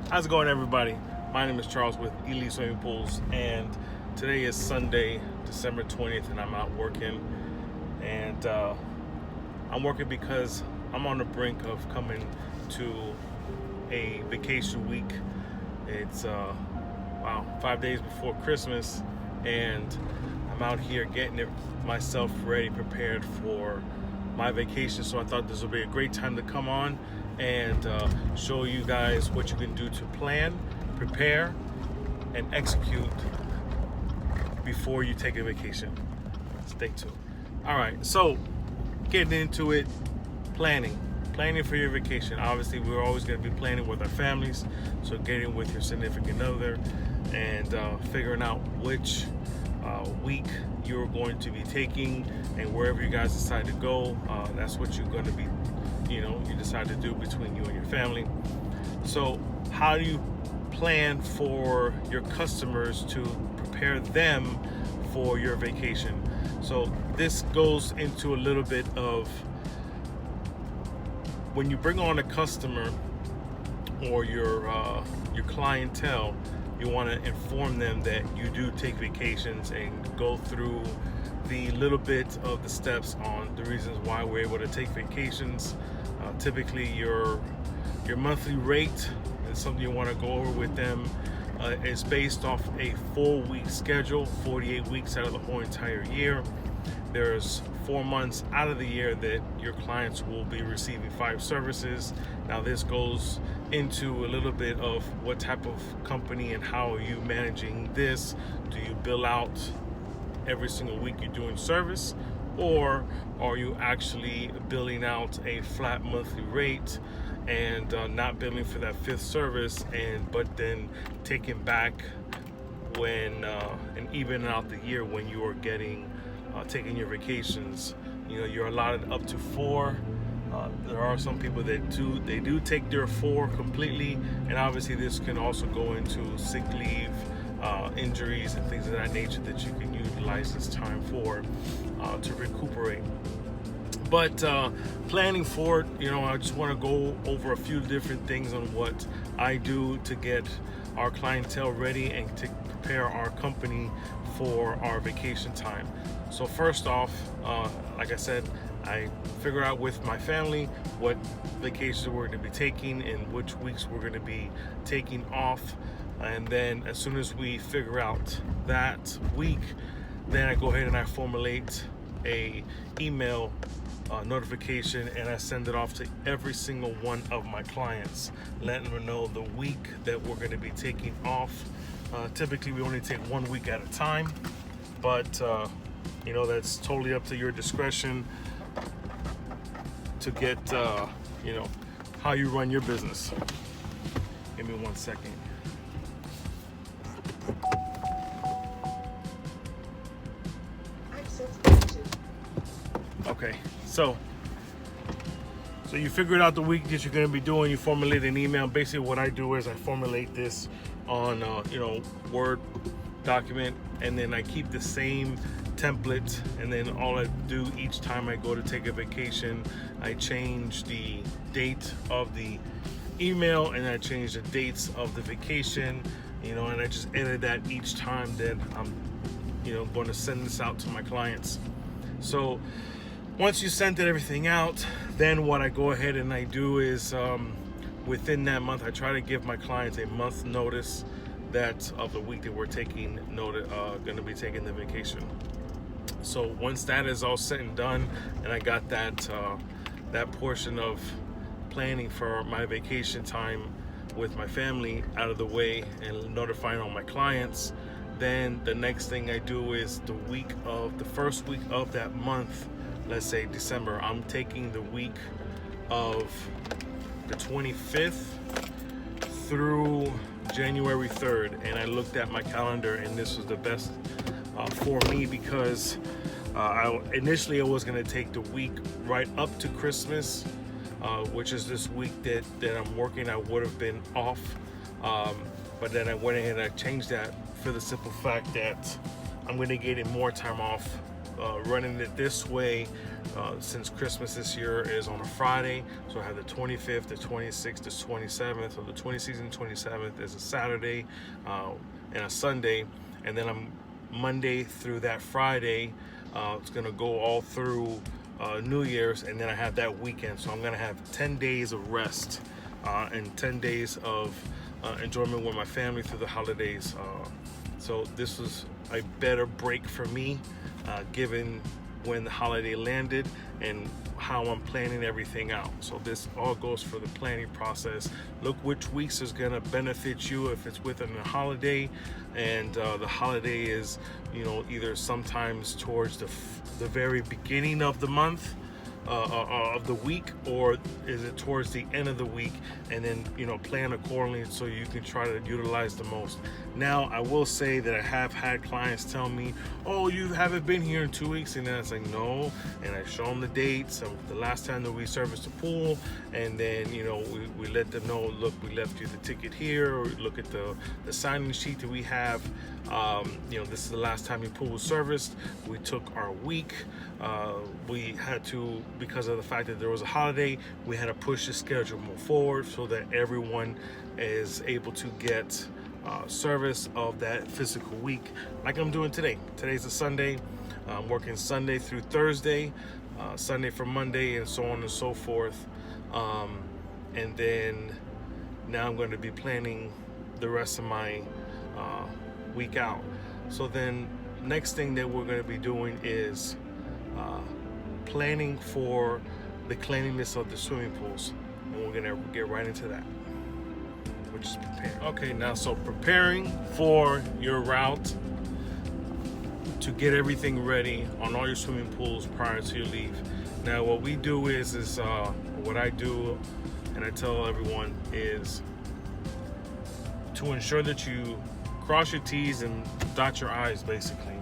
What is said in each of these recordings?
How's it going, everybody? My name is Charles with Elite Swimming Pools, and today is Sunday, December 20th, and I'm out working. And I'm working because I'm on the brink of coming to a vacation week. It's 5 days before Christmas, and I'm out here getting myself ready, prepared for my vacation. So I thought this would be a great time to come on and show you guys what you can do to plan, prepare, and execute before you take a vacation. Stay tuned. All right, so getting into it, planning for your vacation. Obviously, we're always going to be planning with our families, so getting with your significant other and figuring out which week you're going to be taking, and wherever you guys decide to go, that's what you're going to be, you decide to do between you and your family. So how do you plan for your customers to prepare them for your vacation? So this goes into a little bit of when you bring on a customer or your clientele, you want to inform them that you do take vacations and go through the little bit of the steps on the reasons why we're able to take vacations. Typically, your monthly rate is something you want to go over with them. It's based off a 4-week schedule, 48 weeks out of the whole entire year. There's 4 months out of the year that your clients will be receiving 5 services. Now this goes into a little bit of what type of company and how are you managing this. Do you bill out every single week you're doing service, or are you actually billing out a flat monthly rate and not billing for that 5th service, but then taking back when and evening out the year when you are taking your vacations? You're allotted up to 4. There are some people that do take their 4 completely, and obviously this can also go into sick leave, injuries, and things of that nature that you can utilize this time for to recuperate. But planning for it, I just want to go over a few different things on what I do to get our clientele ready and to prepare our company for our vacation time. So first off, like I said, I figure out with my family what vacations we're going to be taking and which weeks we're going to be taking off. And then as soon as we figure out that week, then I go ahead and I formulate a email notification, and I send it off to every single one of my clients, letting them know the week that we're going to be taking off. Typically we only take 1 week at a time, but that's totally up to your discretion to get how you run your business. Give me 1 second. Okay, so you figured out the week that you're going to be doing. You formulate an email. Basically what I do is I formulate this on Word document, and then I keep the same template, and then all I do each time I go to take a vacation, I change the date of the email and I change the dates of the vacation, and I just edit that each time that I'm going to send this out to my clients. So once you send everything out, then what I go ahead and I do is within that month, I try to give my clients a month notice that of the week that we're taking going to be taking the vacation. So once that is all said and done, and I got that portion of planning for my vacation time with my family out of the way and notifying all my clients, then the next thing I do is the first week of that month, let's say December, I'm taking the week of the 25th through January 3rd, and I looked at my calendar, and this was the best for me because initially I was going to take the week right up to Christmas, which is this week that I'm working. I would have been off, but then I went ahead and I changed that for the simple fact that I'm going to get more time off running it this way since Christmas this year is on a Friday. So I have the 25th, the 26th, the 27th. So the 26th and 27th is a Saturday and a Sunday. And then I'm Monday through that Friday. It's gonna go all through New Year's, and then I have that weekend. So I'm gonna have 10 days of rest and 10 days of enjoyment with my family through the holidays. So this was a better break for me, given when the holiday landed and how I'm planning everything out. So this all goes for the planning process. Look which weeks is gonna benefit you if it's within a holiday, and the holiday is, you know, either sometimes towards the very beginning of the month, of the week, or is it towards the end of the week, and then, you know, plan accordingly so you can try to utilize the most. Now I will say that I have had clients tell me, oh, you haven't been here in 2 weeks, and then it's like, no, and I show them the dates of the last time that we serviced the pool, and then, you know, we let them know, look, we left you the ticket here, or look at the sign-in sheet that we have. You know, this is the last time your pool was serviced. We took our week. We had to, because of the fact that there was a holiday, we had to push the schedule more forward so that everyone is able to get service of that physical week, like I'm doing today. Today's a Sunday. I'm working Sunday through Thursday, Sunday for Monday, and so on and so forth. And then now I'm going to be planning the rest of my week out. So then next thing that we're going to be doing is planning for the cleanliness of the swimming pools, and we're going to get right into that, which is preparing. Okay, now so preparing for your route to get everything ready on all your swimming pools prior to your leave. Now what we do is what I do, and I tell everyone, is to ensure that you cross your T's and dot your I's, basically.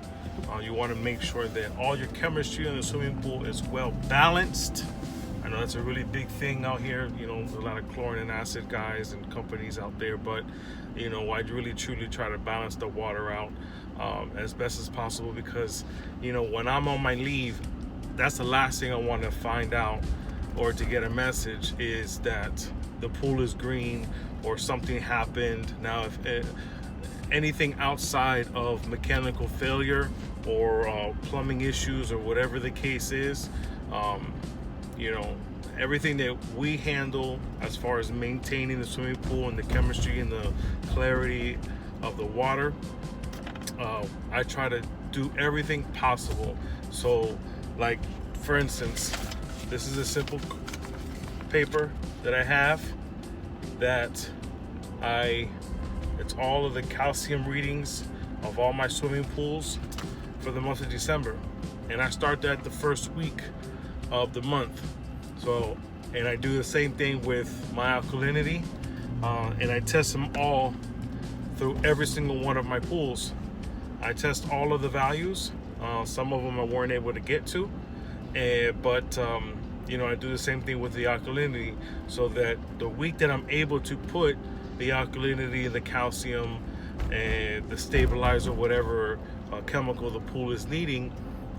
You want to make sure that all your chemistry in the swimming pool is well balanced. I know that's a really big thing out here, you know, a lot of chlorine and acid guys and companies out there, but, you know, I really truly try to balance the water out as best as possible, because, you know, when I'm on my leave, that's the last thing I want to find out or to get a message is that the pool is green or something happened. Now, if anything outside of mechanical failure or plumbing issues or whatever the case is, you know, everything that we handle as far as maintaining the swimming pool and the chemistry and the clarity of the water, I try to do everything possible. So, like, for instance, this is a simple paper that I have that it's all of the calcium readings of all my swimming pools for the month of December, and I start that the first week of the month. So, and I do the same thing with my alkalinity, and I test them all through every single one of my pools. I test all of the values. Some of them I weren't able to get to, but you know, I do the same thing with the alkalinity, so that the week that I'm able to put the alkalinity, the calcium, and the stabilizer, whatever chemical the pool is needing,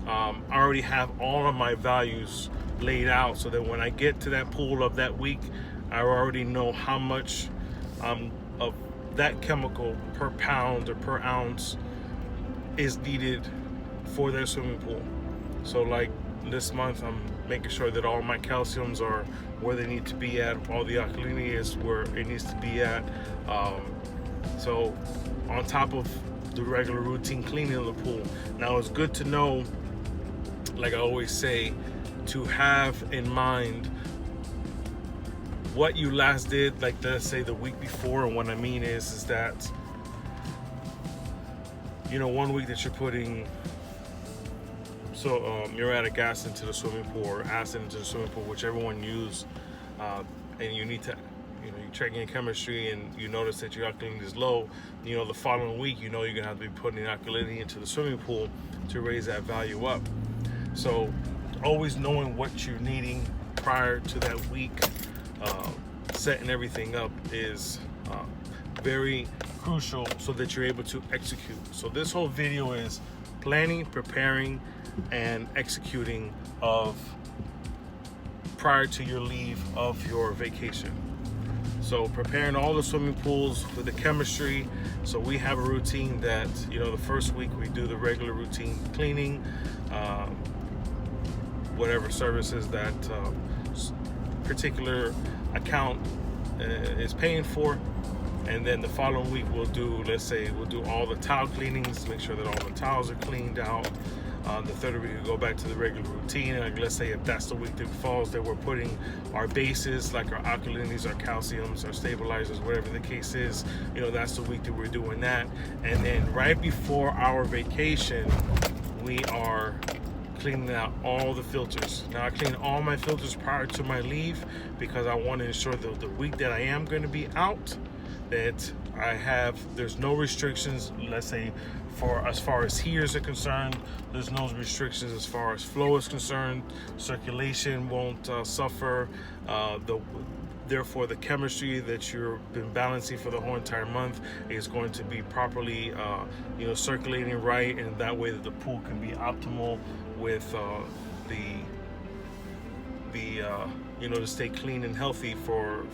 I already have all of my values laid out, so that when I get to that pool of that week, I already know how much of that chemical per pound or per ounce is needed for their swimming pool. So like this month, I'm making sure that all my calciums are where they need to be at, all the alkalinity is where it needs to be at. So on top of the regular routine cleaning of the pool. Now it's good to know, like I always say, to have in mind what you last did, like let's say the week before. And what I mean is that, you know, one week that you're putting uric acid into the swimming pool, or acid into the swimming pool, whichever one you use, and you need to, you know, you're checking your chemistry and you notice that your alkalinity is low, you know, the following week, you know, you're gonna have to be putting alkalinity into the swimming pool to raise that value up. So always knowing what you're needing prior to that week, setting everything up is very crucial so that you're able to execute. So this whole video is planning, preparing, and executing of prior to your leave of your vacation. So preparing all the swimming pools with the chemistry. So we have a routine that, the first week we do the regular routine cleaning, whatever services that particular account is paying for. And then the following week we'll do all the towel cleanings, make sure that all the towels are cleaned out. The third week we go back to the regular routine. Like, let's say if that's the week that falls that we're putting our bases, like our alkalinities, our calciums, our stabilizers, whatever the case is, that's the week that we're doing that. And then right before our vacation, we are cleaning out all the filters. Now I clean all my filters prior to my leave because I want to ensure that the week that I am going to be out, that there's no restrictions. Let's say for as far as heaters are concerned, there's no restrictions as far as flow is concerned. Circulation won't suffer. Therefore, the chemistry that you've been balancing for the whole entire month is going to be properly, circulating right, and that way that the pool can be optimal with to stay clean and healthy for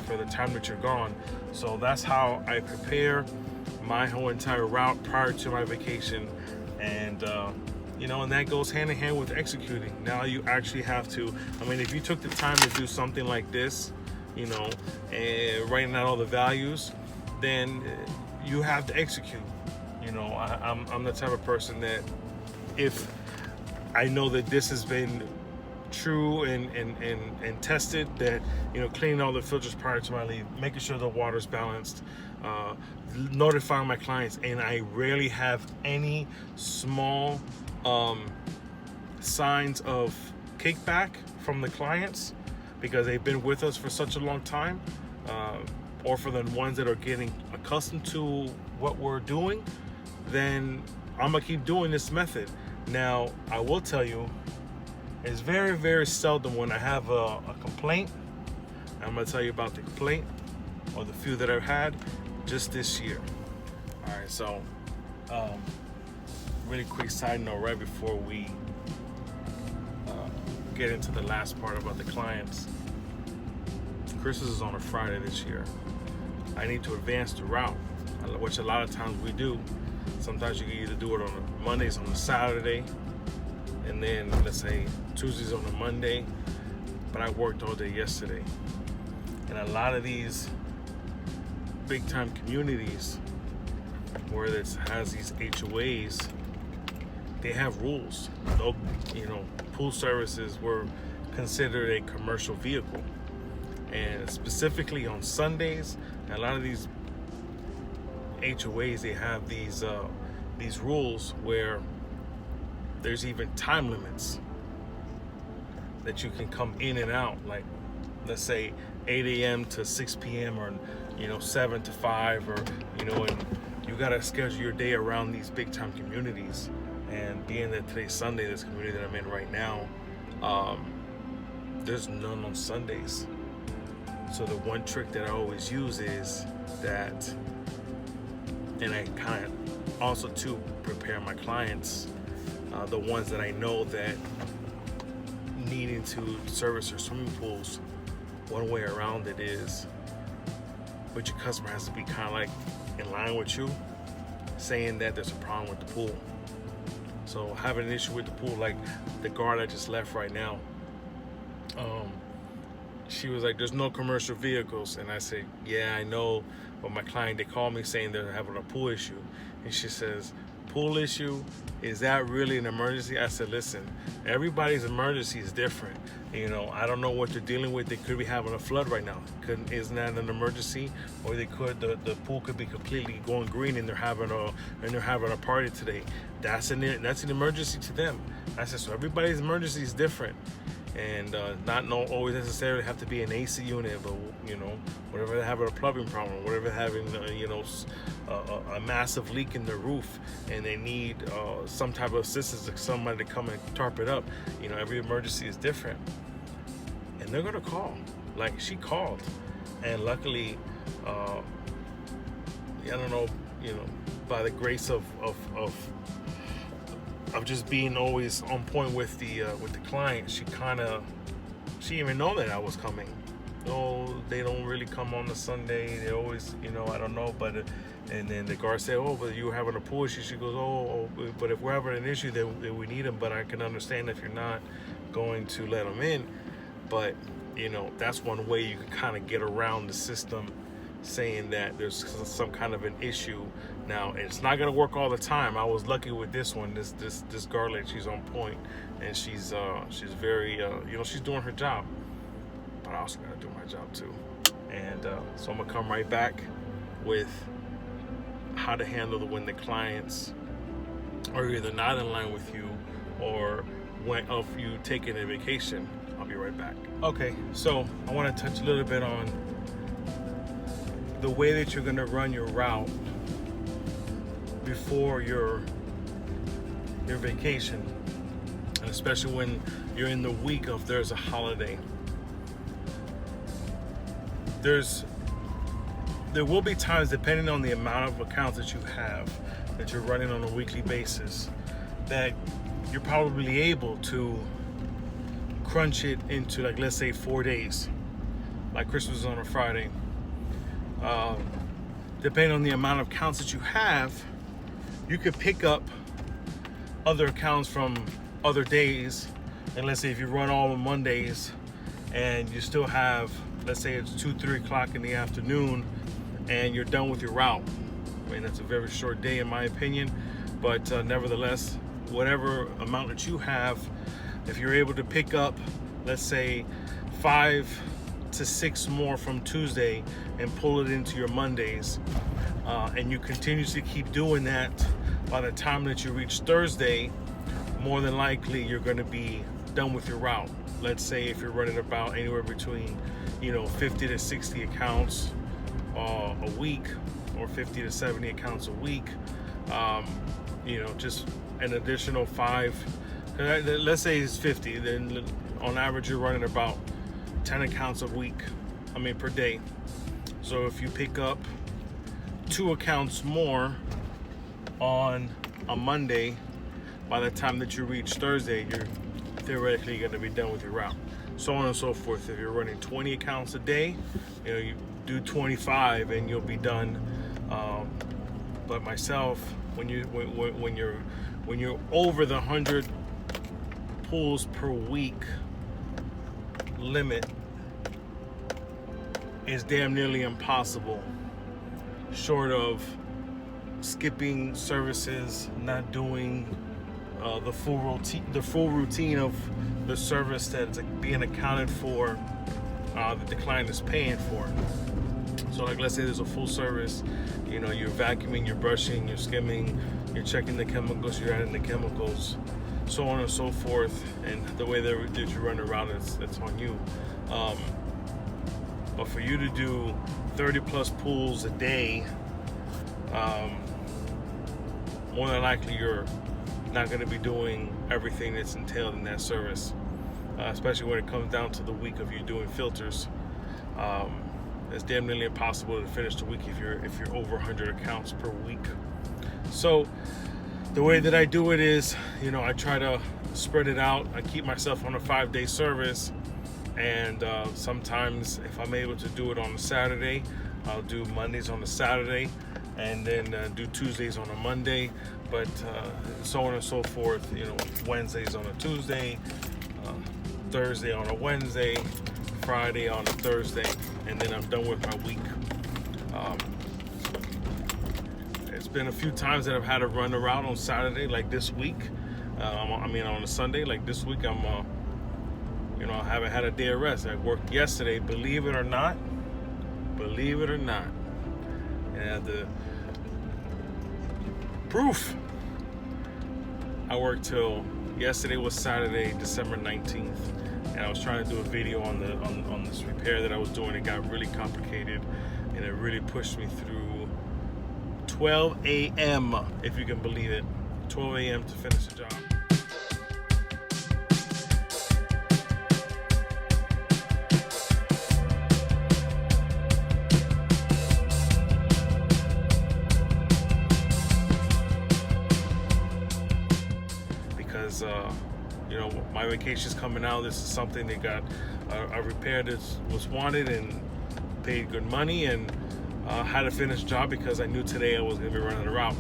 the time that you're gone. So that's how I prepare my whole entire route prior to my vacation, and and that goes hand in hand with executing. Now you actually have to, if you took the time to do something like this, and writing out all the values, then you have to execute. I'm the type of person that if I know that this has been true and tested, that cleaning all the filters prior to my leave, making sure the water's balanced, notifying my clients, and I rarely have any small signs of kickback from the clients because they've been with us for such a long time, or for the ones that are getting accustomed to what we're doing, then I'm gonna keep doing this method. Now, I will tell you, it's very, very seldom when I have a complaint. I'm gonna tell you about the complaint, or the few that I've had just this year. All right, so really quick side note right before we get into the last part about the clients. Christmas is on a Friday this year. I need to advance the route, which a lot of times we do. Sometimes you can either do it on a Mondays on a Saturday, and then let's say Tuesdays on a Monday, but I worked all day yesterday. And a lot of these big time communities where it has these HOAs, they have rules. Pool services were considered a commercial vehicle. And specifically on Sundays, a lot of these HOAs, they have these rules where there's even time limits that you can come in and out. Like, let's say 8 a.m. to 6 p.m. or 7 to 5, or and you gotta schedule your day around these big time communities. And being that today's Sunday, this community that I'm in right now, there's none on Sundays. So the one trick that I always use is that, and I kind of also to prepare my clients, the ones that I know that needing to service their swimming pools, one way around it is, but your customer has to be kind of like in line with you, saying that there's a problem with the pool. So having an issue with the pool, like the guard I just left right now, she was like, there's no commercial vehicles. And I said, yeah, I know, but my client, they called me saying they're having a pool issue. And she says, pool issue, is that really an emergency? I said, listen, everybody's emergency is different. I don't know what they're dealing with. They could be having a flood right now. Isn't that an emergency? Or they could, the pool could be completely going green and they're having a party today. That's an emergency to them. I said, so everybody's emergency is different. And not always necessarily have to be an AC unit, but whatever they're having a plumbing problem, whatever they're having a massive leak in their roof, and they need some type of assistance, like somebody to come and tarp it up. Every emergency is different, and they're gonna call. Like, she called, and luckily, I don't know, by the grace of of just being always on point with the client, she didn't even know that I was coming. Oh, they don't really come on the Sunday. They always, I don't know. But and then the guard said, "Oh, but you were having a pool issue." She goes, "Oh, but if we're having an issue, then we need them. But I can understand if you're not going to let them in." But that's one way you can kind of get around the system, saying that there's some kind of an issue. Now, it's not gonna work all the time. I was lucky with this one. This garlic, she's on point, and she's very she's doing her job. But I also gotta do my job too. And so I'm gonna come right back with how to handle when the clients are either not in line with you or of you taking a vacation. I'll be right back. Okay, so I want to touch a little bit on the way that you're going to run your route before your vacation, and especially when you're in the week of there's a holiday. There will be times, depending on the amount of accounts that you have, that you're running on a weekly basis, that you're probably able to crunch it into, like, let's say 4 days, like Christmas is on a Friday. Depending on the amount of accounts that you have, you could pick up other accounts from other days. And let's say if you run all on Mondays and you still have, let's say it's 2-3 o'clock in the afternoon and you're done with your route. I mean, that's a very short day in my opinion, but nevertheless, whatever amount that you have, if you're able to pick up, let's say 5 to 6 more from Tuesday and pull it into your Mondays, and you continuously keep doing that, by the time that you reach Thursday, more than likely you're going to be done with your route. Let's say if you're running about anywhere between 50 to 60 accounts a week, or 50 to 70 accounts a week, just an additional 5. Let's say it's 50, then on average you're running about 10 accounts per day. So if you pick up 2 accounts more on a Monday, by the time that you reach Thursday, you're theoretically going to be done with your route. So on and so forth. If you're running 20 accounts a day, you do 25 and you'll be done. But myself, when you're over the 100 pulls per week limit, is damn nearly impossible, short of skipping services, not doing the full routine of the service that's being accounted for, that the client is paying for. So, like, let's say there's a full service, you're vacuuming, you're brushing, you're skimming, you're checking the chemicals, you're adding the chemicals, so on and so forth. And the way that you run the route, it's on you. But for you to do 30 plus pulls a day, more than likely you're not going to be doing everything that's entailed in that service, especially when it comes down to the week of you doing filters. It's damn nearly impossible to finish the week if you're over 100 accounts per week. So the way that I do it is, I try to spread it out. I keep myself on a 5-day service, and sometimes if I'm able to do it on a Saturday, I'll do Mondays on a Saturday, and then do Tuesdays on a Monday, but so on and so forth. Wednesdays on a Tuesday, Thursday on a Wednesday, Friday on a Thursday, and then I'm done with my week. It's been a few times that I've had to run a route on Saturday, like this week. On a Sunday, like this week, I haven't had a day of rest. I worked yesterday, believe it or not. And the proof, I worked till yesterday was Saturday, December 19th, and I was trying to do a video on this repair that I was doing. It got really complicated, and it really pushed me through 12 a.m., if you can believe it, 12 a.m. to finish the job. is, my vacation's coming out. This is something they got a repair that was wanted and paid good money, and had to finish the job because I knew today I was going to be running the route.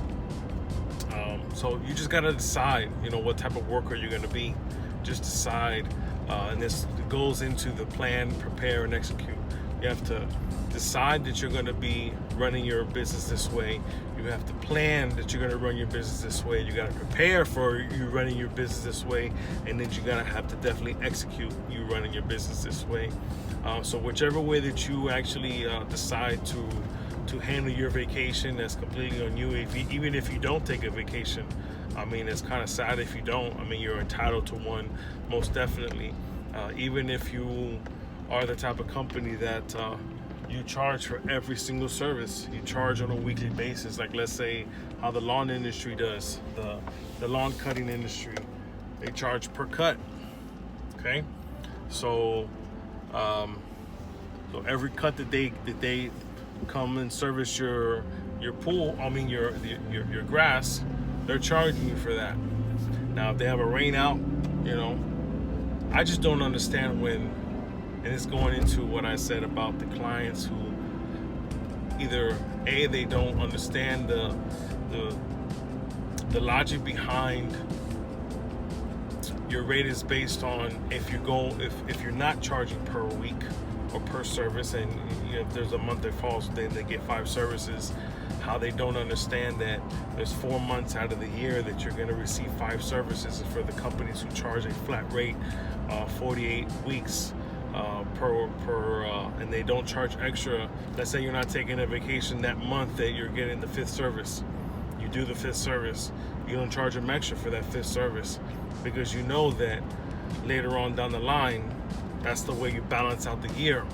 So you just got to decide, what type of worker you're going to be. Just decide, and this goes into the plan, prepare, and execute. You have to decide that you're going to be running your business this way. You have to plan that you're going to run your business this way. You got to prepare for you running your business this way, and then you got to have to definitely execute you running your business this way. So whichever way that you actually decide to handle your vacation, that's completely on you. Even if you don't take a vacation, it's kind of sad if you don't. You're entitled to one, most definitely. Even if you are the type of company that you charge for every single service, you charge on a weekly basis. Like, let's say how the lawn industry does, the lawn cutting industry, they charge per cut. Okay, so every cut that they come and service your pool, your grass, they're charging you for that. Now, if they have a rain out, I just don't understand when, and it's going into what I said about the clients who either they don't understand the logic behind your rate is based on if you're not charging per week or per service, and if there's a month that falls, then they get 5 services. How they don't understand that there's 4 months out of the year that you're going to receive 5 services for the companies who charge a flat rate, 48 weeks and they don't charge extra. Let's say you're not taking a vacation that month that you're getting the 5th service. You do the 5th service. You don't charge them extra for that 5th service because you know that later on down the line, that's the way you balance out the year.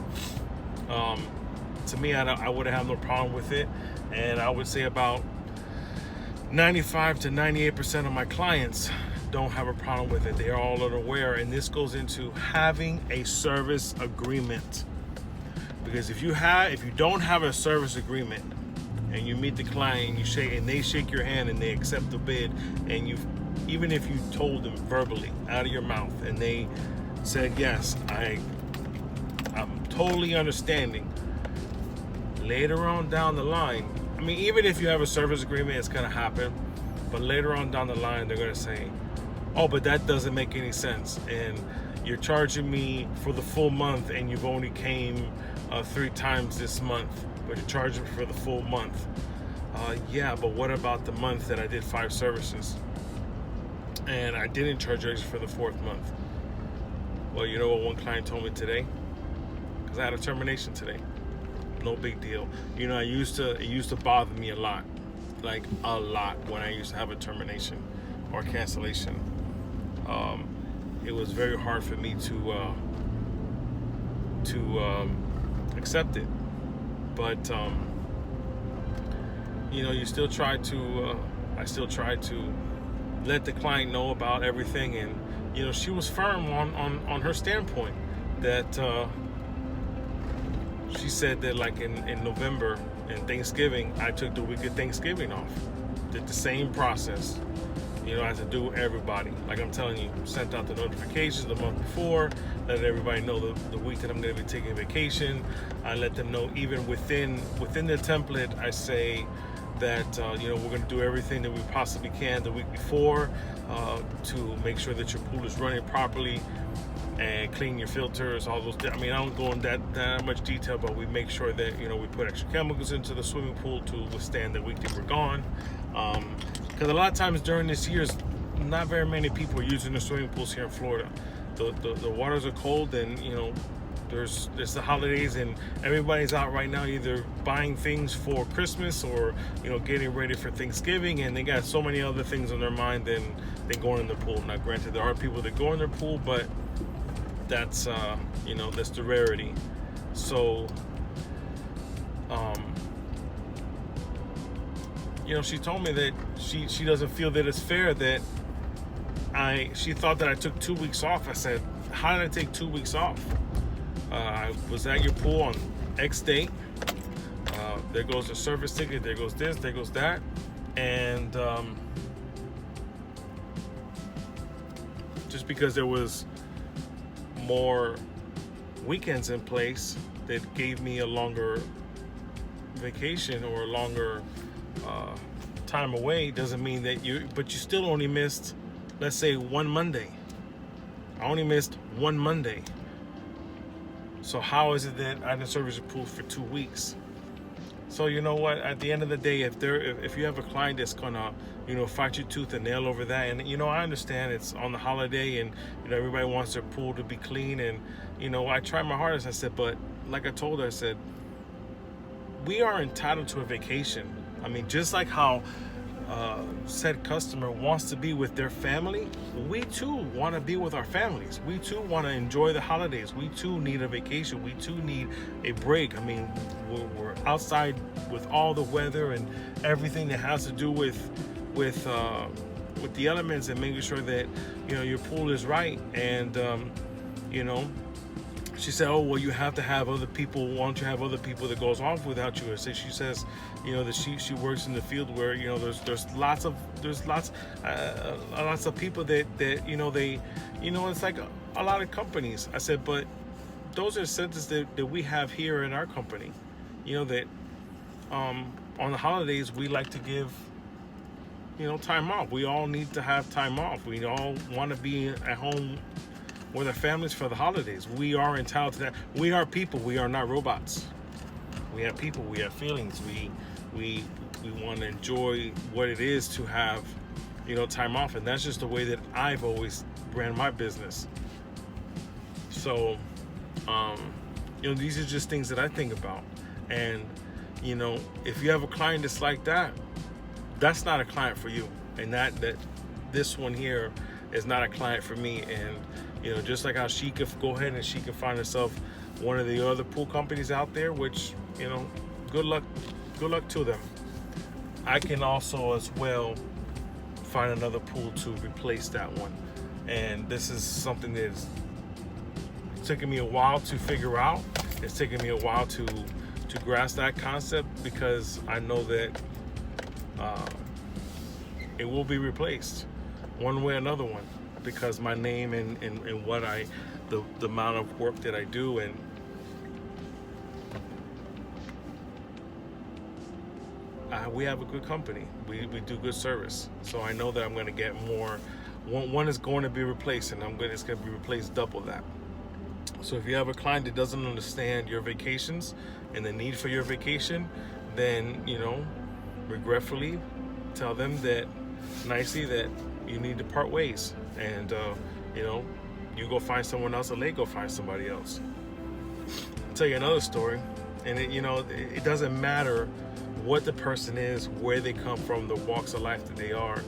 To me, I would have no problem with it. And I would say about 95 to 98% of my clients don't have a problem with it. They are all aware, and this goes into having a service agreement. Because if you don't have a service agreement, and you meet the client, and they shake your hand and they accept the bid, and even if you told them verbally out of your mouth, and they said yes, I'm totally understanding. Later on down the line, even if you have a service agreement, it's gonna happen. But later on down the line, they're gonna say, "Oh, but that doesn't make any sense. And you're charging me for the full month, and you've only came 3 times this month, but you're charging me for the full month." Yeah, but what about the month that I did 5 services, and I didn't charge you for the 4th month? Well, you know what one client told me today? Because I had a termination today. No big deal. It used to bother me a lot, like a lot, when I used to have a termination or cancellation. It was very hard for me to accept it, but you still try to. I still tried to let the client know about everything, and she was firm on her standpoint that. She said that, like in November and Thanksgiving, I took the week of Thanksgiving off. Did the same process, as I do everybody. Like I'm telling you, sent out the notifications the month before, let everybody know the week that I'm going to be taking vacation. I let them know even within the template. I say that we're going to do everything that we possibly can the week before to make sure that your pool is running properly. And clean your filters, all those. I don't go in that much detail, but we make sure that we put extra chemicals into the swimming pool to withstand the week that we're gone. Because a lot of times during this year, not very many people are using the swimming pools here in Florida. The waters are cold, and there's the holidays, and everybody's out right now either buying things for Christmas or getting ready for Thanksgiving, and they got so many other things on their mind than going in the pool. Now, granted, there are people that go in their pool, but that's that's the rarity. So she told me that she doesn't feel that it's fair that she thought that I took 2 weeks off. I said, how did I take 2 weeks off? I was at your pool on X date. There goes the service ticket, there goes this, there goes that, and just because there was more weekends in place that gave me a longer vacation or a longer time away doesn't mean that you still only missed, let's say, one Monday. I only missed one Monday. So how is it that I didn't service your pool for 2 weeks? So you know what? At the end of the day, if you have a client that's gonna, fight you tooth and nail over that, and I understand it's on the holiday, and everybody wants their pool to be clean, and I try my hardest. I said, but like I told her, I said, we are entitled to a vacation. I mean, just like how said customer wants to be with their family, we too want to be with our families. We too want to enjoy the holidays. We too need a vacation. We too need a break. I mean, we're outside with all the weather and everything that has to do with the elements, and making sure that your pool is right. And she said, oh, well, you have to have other people. Why don't you have other people that goes off without you? She says, that she works in the field where, there's lots of people that they, it's like a lot of companies. I said, but those are incentives that we have here in our company, that on the holidays, we like to give, time off. We all need to have time off. We all want to be at home with our families for the holidays. We are entitled to that. We are people. We are not robots. We have people. We have feelings. We want to enjoy what it is to have, time off, and that's just the way that I've always ran my business. So, these are just things that I think about. And, if you have a client that's like that, that's not a client for you. And that this one here is not a client for me. And just like how she could go ahead and she could find herself one of the other pool companies out there, which, good luck to them. I can also as well find another pool to replace that one. And this is something that's taken me a while to figure out. It's taken me a while to grasp that concept, because I know that it will be replaced one way or another one, because my name and what the amount of work that I do, and we have a good company. We do good service. So I know that I'm going to get more. One is going to be replaced, and it's going to be replaced double that. So if you have a client that doesn't understand your vacations and the need for your vacation, then regretfully tell them that nicely that you need to part ways, and you go find someone else, or they go find somebody else. I'll tell you another story, and it doesn't matter what the person is, where they come from, the walks of life that they are.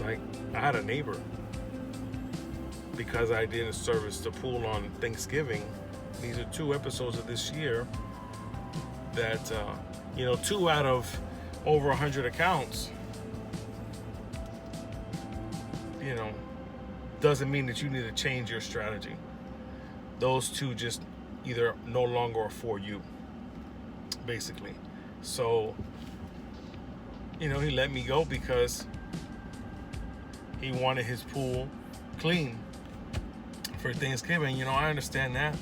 Like, I had a neighbor, because I didn't service the pool on Thanksgiving. These are 2 episodes of this year that 2 out of over 100 accounts, doesn't mean that you need to change your strategy. Those 2 just either no longer are for you, basically. So, he let me go because he wanted his pool clean for Thanksgiving. I understand that,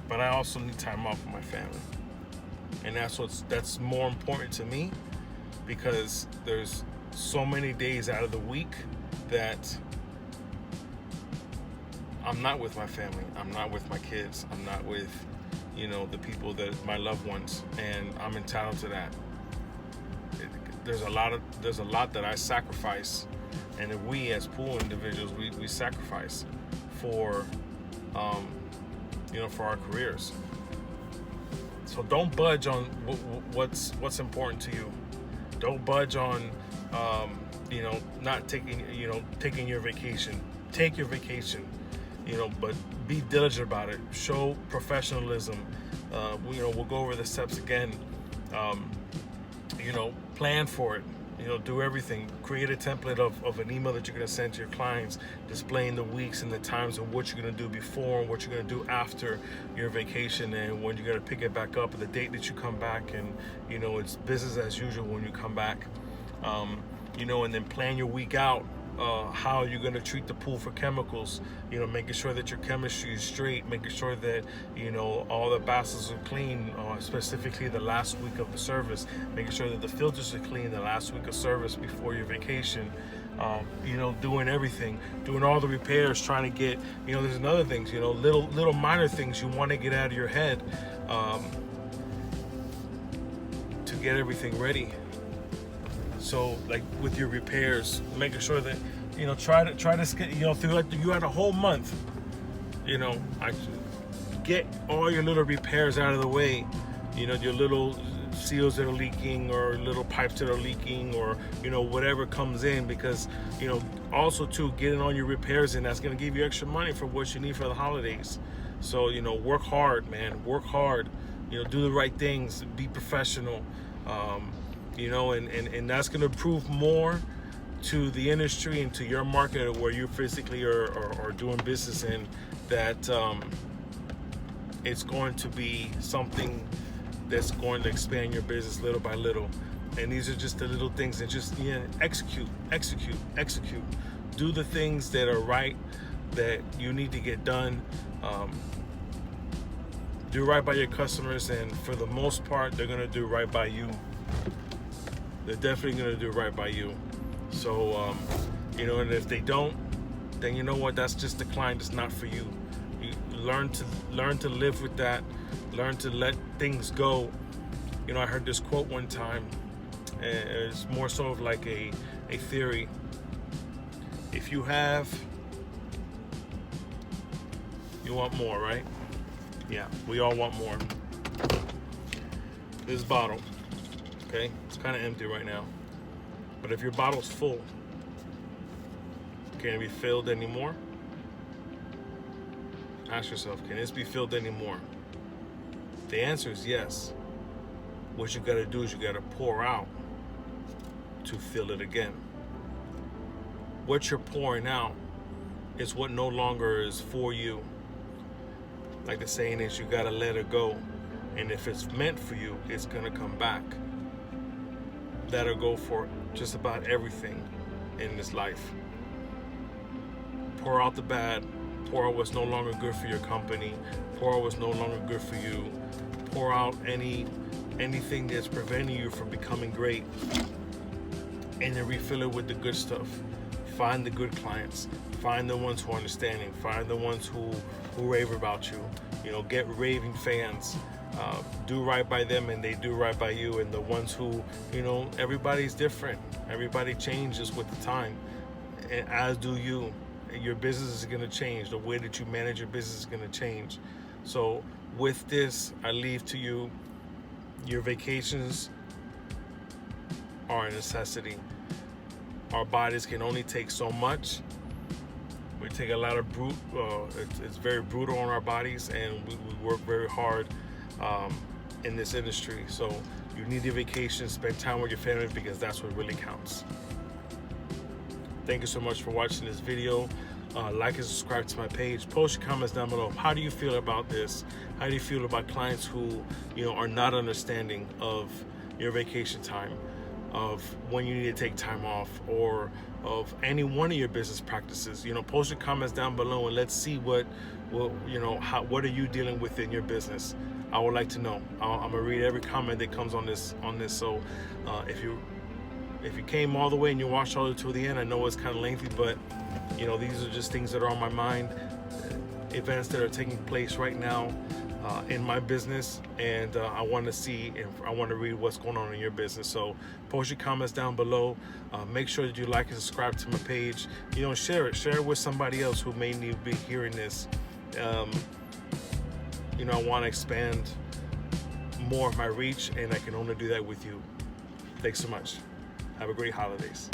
but I also need time off with my family. And that's more important to me, because there's so many days out of the week that I'm not with my family. I'm not with my kids. I'm not with, the people that my loved ones, and I'm entitled to that. There's a lot that I sacrifice, and that we as pool individuals, we sacrifice for, for our careers. So don't budge on what's important to you. Don't budge on, not taking your vacation. Take your vacation. But be diligent about it. Show professionalism. We'll go over the steps again. Plan for it. Do everything. Create a template of an email that you're going to send to your clients, displaying the weeks and the times of what you're going to do before and what you're going to do after your vacation, and when you're going to pick it back up, and the date that you come back, and it's business as usual when you come back. And then plan your week out how you're going to treat the pool for chemicals, making sure that your chemistry is straight, making sure that, all the basins are clean, specifically the last week of the service, making sure that the filters are clean the last week of service before your vacation, doing everything, doing all the repairs, trying to get, there's another things, little minor things you want to get out of your head to get everything ready. So like with your repairs, making sure that, try to throughout you had a whole month, I get all your little repairs out of the way, your little seals that are leaking or little pipes that are leaking or, whatever comes in, because, also too, getting all your repairs in, that's going to give you extra money for what you need for the holidays. So, work hard, man, work hard, do the right things, be professional. And that's going to prove more to the industry and to your market where you physically are doing business in, that it's going to be something that's going to expand your business little by little. And these are just the little things, and just execute. Do the things that are right, that you need to get done. Do right by your customers, and for the most part, they're going to do right by you. They're definitely going to do right by you. So, and if they don't, then you know what? That's just the client. It's not for you. You learn to live with that. Learn to let things go. I heard this quote one time, and it's more so of like a theory. If you have, you want more, right? Yeah, we all want more. This bottle, okay, it's kind of empty right now. But if your bottle's full, can it be filled anymore? Ask yourself, can this be filled anymore? The answer is yes. What you gotta do is you gotta pour out to fill it again. What you're pouring out is what no longer is for you. Like the saying is, you gotta let it go. And if it's meant for you, it's gonna come back. That'll go for just about everything in this life. Pour out the bad. Pour out what's no longer good for your company. Pour out what's no longer good for you. Pour out anything that's preventing you from becoming great. And then refill it with the good stuff. Find the good clients. Find the ones who are understanding. Find the ones who rave about you. Get raving fans. Do right by them and they do right by you. And the ones who, everybody's different. Everybody changes with the time. And as do you. Your business is going to change. The way that you manage your business is going to change. So with this, I leave to you, your vacations are a necessity. Our bodies can only take so much. We take a lot of it's very brutal on our bodies, and we work very hard in this industry. So you need a vacation, spend time with your family, because that's what really counts. Thank you so much for watching this video. Like and subscribe to my page. Post your comments down below. How do you feel about this? How do you feel about clients who, are not understanding of your vacation time, of when you need to take time off, or of any one of your business practices? Post your comments down below, and let's see what are you dealing with in your business. I would like to know. I'm gonna read every comment that comes on this. So if you came all the way and you watched all the way to the end, I know it's kind of lengthy, but these are just things that are on my mind, events that are taking place right now in my business, and I want to see, and I want to read what's going on in your business. So post your comments down below. Make sure that you like and subscribe to my page. Share it with somebody else who may need to be hearing this. I want to expand more of my reach, and I can only do that with you. Thanks so much. Have a great holidays.